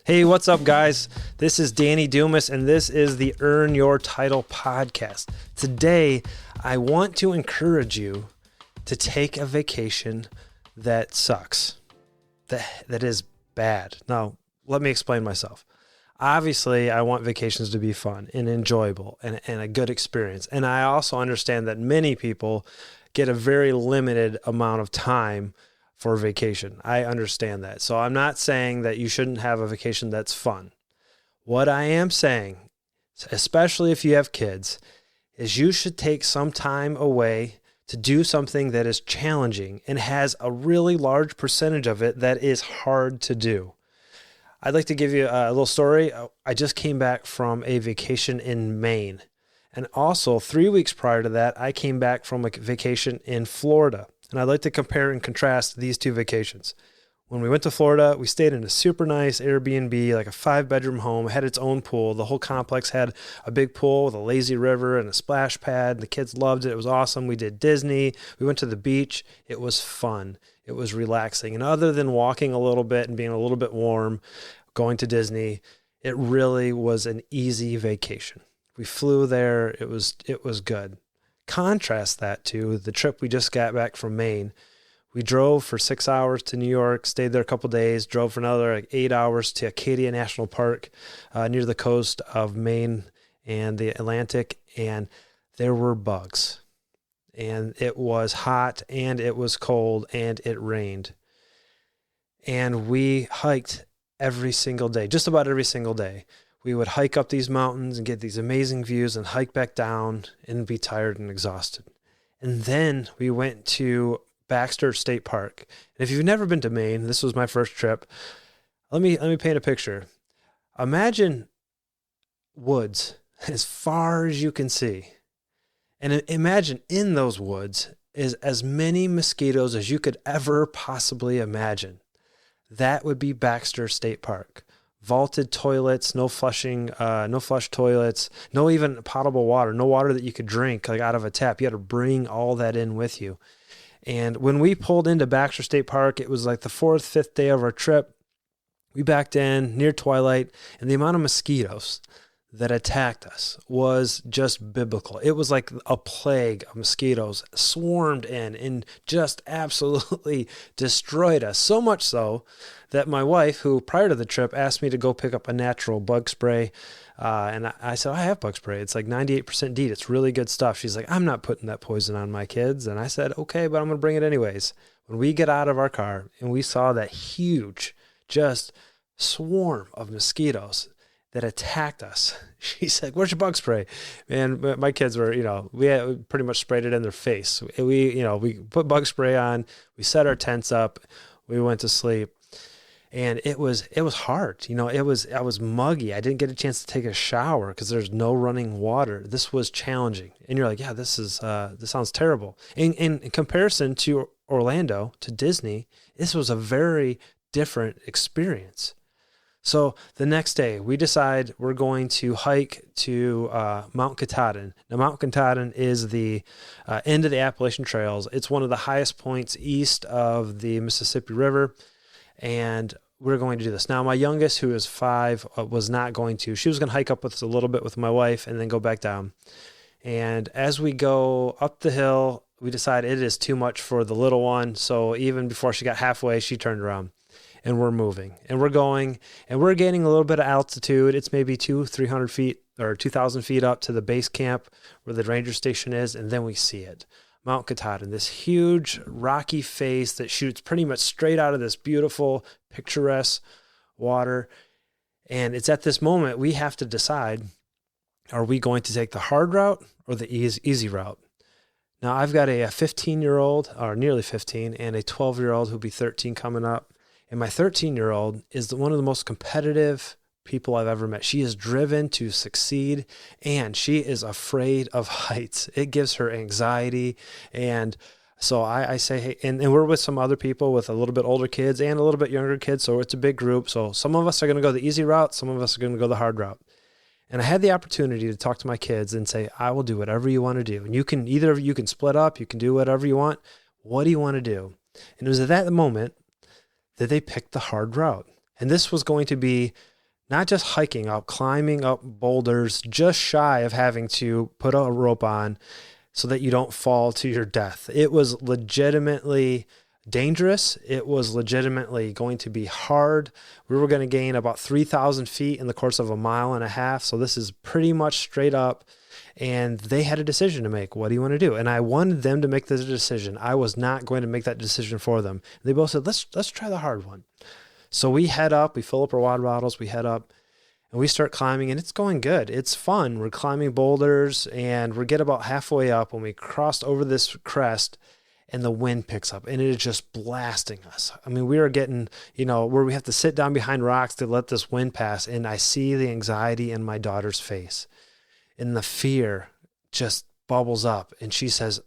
Hey, what's up, guys? This is Danny Dumas, and this is the Earn Your Title podcast. Today, I want to encourage you to take a vacation that sucks, that is bad. Now, let me explain myself. Obviously, I want vacations to be fun and enjoyable and a good experience. And I also understand that many people get a very limited amount of time for vacation. I understand that. So I'm not saying that you shouldn't have a vacation that's fun. What I am saying, especially if you have kids, is you should take some time away to do something that is challenging and has a really large percentage of it that is hard to do. I'd like to give you a little story. I just came back from a vacation in Maine. And also 3 weeks prior to that, I came back from a vacation in Florida. And I'd like to compare and contrast these two vacations. When we went to Florida, we stayed in a super nice Airbnb, like a 5-bedroom home, had its own pool. The whole complex had a big pool with a lazy river and a splash pad. The kids loved it. It was awesome. We did Disney. We went to the beach. It was fun. It was relaxing. And other than walking a little bit and being a little bit warm, going to Disney, it really was an easy vacation. We flew there. It was good. Contrast that to the trip we just got back from Maine. We drove for 6 hours to New York, stayed there a couple days, drove for another 8 hours to Acadia National Park near the coast of Maine and the Atlantic, and there were bugs. And it was hot, and it was cold, and it rained. And we hiked every single day, just about every single day. We would hike up these mountains and get these amazing views and hike back down and be tired and exhausted. And then we went to Baxter State Park. And if you've never been to Maine, this was my first trip. Let me paint a picture. Imagine woods as far as you can see. And imagine in those woods is as many mosquitoes as you could ever possibly imagine. That would be Baxter State Park. Vaulted toilets, no flush toilets, no even potable water, no water that you could drink like out of a tap. You had to bring all that in with you. And when we pulled into Baxter State Park, it was like the 4th, 5th day of our trip. We backed in near twilight, and the amount of mosquitoes that attacked us was just biblical. It was like a plague of mosquitoes swarmed in and just absolutely destroyed us. So much so that my wife, who prior to the trip asked me to go pick up a natural bug spray, and I said, I have bug spray. It's like 98% DEET. It's really good stuff. She's like, I'm not putting that poison on my kids. And I said, okay, but I'm going to bring it anyways. When we get out of our car and we saw that huge, just swarm of mosquitoes that attacked us, she said, where's your bug spray? And my kids were, we pretty much sprayed it in their face. We put bug spray on, we set our tents up, we went to sleep, and it was hard. I was muggy. I didn't get a chance to take a shower because there's no running water. This was challenging. And you're like, yeah, this sounds terrible. In comparison to Orlando, to Disney, this was a very different experience. So the next day, we decide we're going to hike to Mount Katahdin. Now, Mount Katahdin is the end of the Appalachian Trails. It's one of the highest points east of the Mississippi River, and we're going to do this. Now, my youngest, who is 5, was not going to. She was going to hike up with us a little bit with my wife and then go back down. And as we go up the hill, we decide it is too much for the little one. So even before she got halfway, she turned around. And we're moving, and we're going, and we're gaining a little bit of altitude. It's maybe 300 feet or 2,000 feet up to the base camp where the ranger station is, and then we see it. Mount Katahdin, this huge rocky face that shoots pretty much straight out of this beautiful, picturesque water. And it's at this moment we have to decide, are we going to take the hard route or the easy route? Now, I've got a 15-year-old, or nearly 15, and a 12-year-old who'll be 13 coming up. And my 13-year-old is one of the most competitive people I've ever met. She is driven to succeed, and she is afraid of heights. It gives her anxiety. And so I say, hey, and we're with some other people with a little bit older kids and a little bit younger kids. So it's a big group. So some of us are going to go the easy route. Some of us are going to go the hard route. And I had the opportunity to talk to my kids and say, I will do whatever you want to do. And either of you can split up. You can do whatever you want. What do you want to do? And it was at that moment that they picked the hard route. And this was going to be not just hiking up, climbing up boulders, just shy of having to put a rope on so that you don't fall to your death. It was legitimately dangerous. It was legitimately going to be hard. We were going to gain about 3,000 feet in the course of a mile and a half. So this is pretty much straight up. And they had a decision to make. What do you want to do? And I wanted them to make the decision. I was not going to make that decision for them. They both said, let's try the hard one. So we head up, we fill up our water bottles, we head up, and we start climbing, and it's going good. It's fun. We're climbing boulders, and we get about halfway up when we crossed over this crest, and the wind picks up, and it is just blasting us. I mean, we are getting, where we have to sit down behind rocks to let this wind pass, and I see the anxiety in my daughter's face, and the fear just bubbles up, and she says,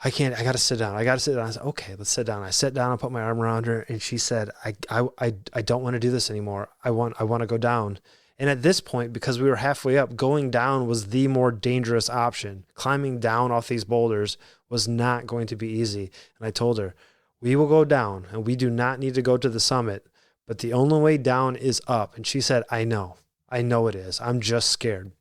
I got to sit down. I said, okay, let's sit down. I sat down and put my arm around her, and she said, I don't want to do this anymore. I want to go down. And at this point, because we were halfway up, going down was the more dangerous option. Climbing down off these boulders was not going to be easy. And I told her, we will go down, and we do not need to go to the summit, but the only way down is up. And she said, I know it is. I'm just scared.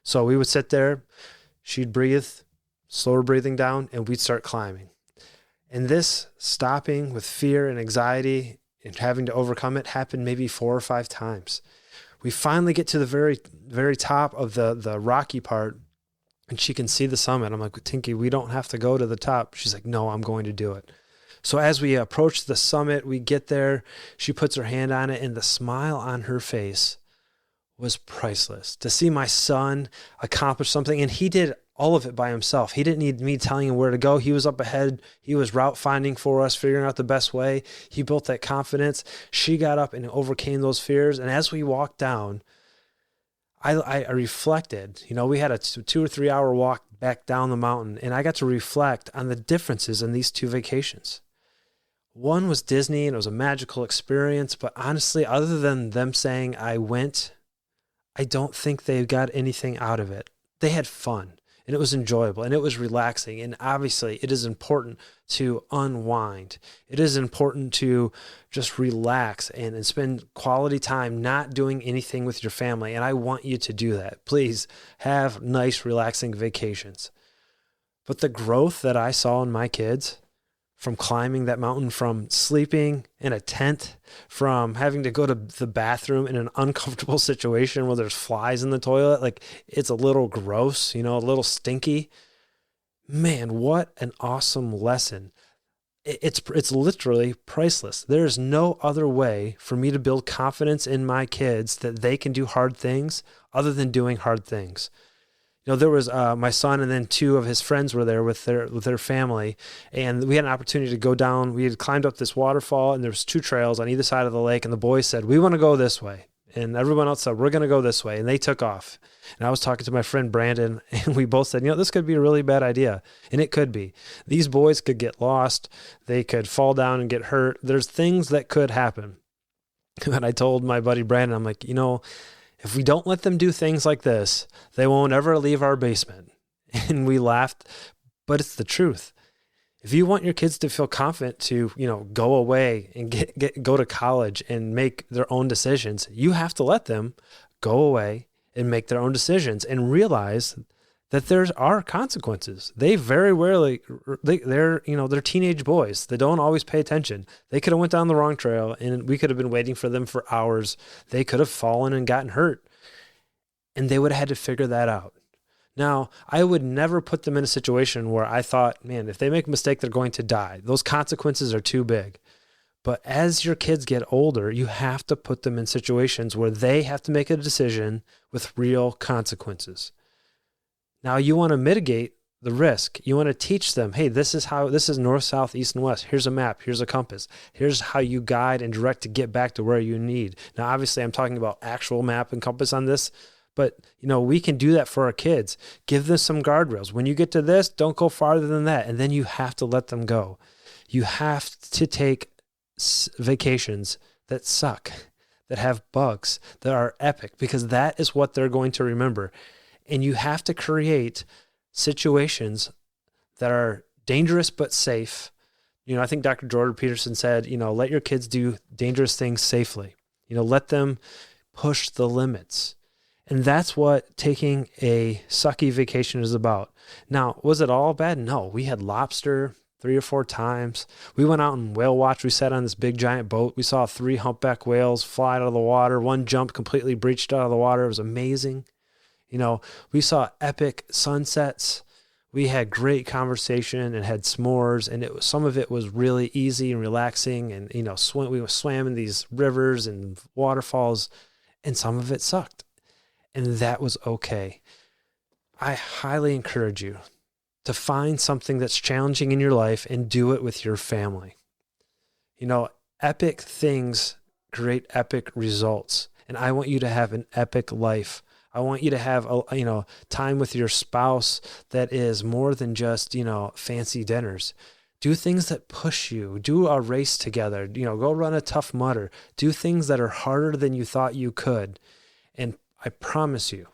So we would sit there, she'd breathe, slower breathing down, and we'd start climbing. And this stopping with fear and anxiety and having to overcome it happened maybe 4 or 5 times. We finally get to the very, very top of the rocky part, and she can see the summit. I'm like, Tinky, we don't have to go to the top. She's like, no, I'm going to do it. So as we approach the summit, we get there, she puts her hand on it, and the smile on her face was priceless. To see my son accomplish something, and he did all of it by himself. He didn't need me telling him where to go. He was up ahead. He was route finding for us, figuring out the best way. He built that confidence. She got up and overcame those fears. And as we walked down, I reflected. We had a 2 or 3 hour walk back down the mountain, and I got to reflect on the differences in these 2 vacations. One was Disney, and it was a magical experience. But honestly, other than them saying I went, I don't think they got anything out of it. They had fun. And it was enjoyable, and it was relaxing. And obviously, it is important to unwind. It is important to just relax and spend quality time not doing anything with your family. And I want you to do that. Please have nice, relaxing vacations. But the growth that I saw in my kids from climbing that mountain, from sleeping in a tent, from having to go to the bathroom in an uncomfortable situation where there's flies in the toilet, like it's a little gross, a little stinky. Man, what an awesome lesson. It's literally priceless. There's no other way for me to build confidence in my kids that they can do hard things other than doing hard things. There was my son, and then 2 of his friends were there with their family, and we had an opportunity to go down. We had climbed up this waterfall, and there was 2 trails on either side of the lake, and the boys said, we want to go this way. And everyone else said, we're going to go this way. And they took off. And I was talking to my friend Brandon, and we both said, this could be a really bad idea. And it could be. These boys could get lost. They could fall down and get hurt. There's things that could happen. And I told my buddy Brandon, I'm like, if we don't let them do things like this, they won't ever leave our basement. And we laughed, but it's the truth. If you want your kids to feel confident to, go away and go to college and make their own decisions, you have to let them go away and make their own decisions and realize that there are consequences. They very rarely, they're teenage boys. They don't always pay attention. They could have went down the wrong trail, and we could have been waiting for them for hours. They could have fallen and gotten hurt, and they would have had to figure that out. Now, I would never put them in a situation where I thought, man, if they make a mistake, they're going to die. Those consequences are too big. But as your kids get older, you have to put them in situations where they have to make a decision with real consequences. Now, you want to mitigate the risk. You want to teach them, hey, this is north, south, east, and west. Here's a map. Here's a compass. Here's how you guide and direct to get back to where you need. Now, obviously, I'm talking about actual map and compass on this, but, we can do that for our kids. Give them some guardrails. When you get to this, don't go farther than that. And then you have to let them go. You have to take vacations that suck, that have bugs, that are epic, because that is what they're going to remember. And you have to create situations that are dangerous but safe. I think Dr. Jordan Peterson said, let your kids do dangerous things safely. Let them push the limits. And that's what taking a sucky vacation is about. Now, was it all bad? No, we had lobster 3 or 4 times. We went out and whale watched. We sat on this big giant boat. We saw 3 humpback whales fly out of the water. One jumped completely breached out of the water. It was amazing. We saw epic sunsets. We had great conversation and had s'mores, and some of it was really easy and relaxing. And we swam in these rivers and waterfalls, and some of it sucked, and that was okay. I highly encourage you to find something that's challenging in your life and do it with your family. Epic things create epic results, and I want you to have an epic life. I want you to have time with your spouse that is more than just fancy dinners. Do things that push you. Do a race together. Go run a Tough Mudder. Do things that are harder than you thought you could. And I promise you,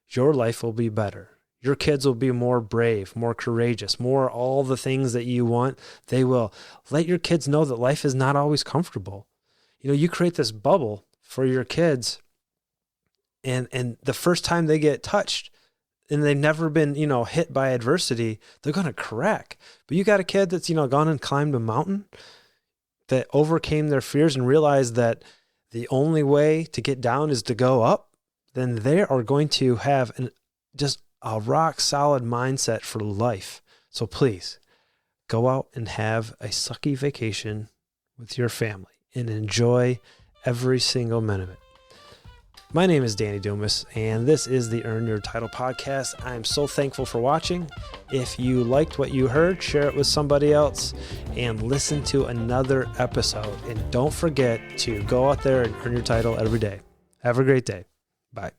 your life will be better. Your kids will be more brave, more courageous, more all the things that you want. They will. Let your kids know that life is not always comfortable. You create this bubble for your kids. And the first time they get touched and they've never been, hit by adversity, they're going to crack. But you got a kid that's, gone and climbed a mountain, that overcame their fears and realized that the only way to get down is to go up, then they are going to have just a rock solid mindset for life. So please go out and have a sucky vacation with your family and enjoy every single minute of it. My name is Danny Dumas, and this is the Earn Your Title podcast. I'm so thankful for watching. If you liked what you heard, share it with somebody else and listen to another episode. And don't forget to go out there and earn your title every day. Have a great day. Bye.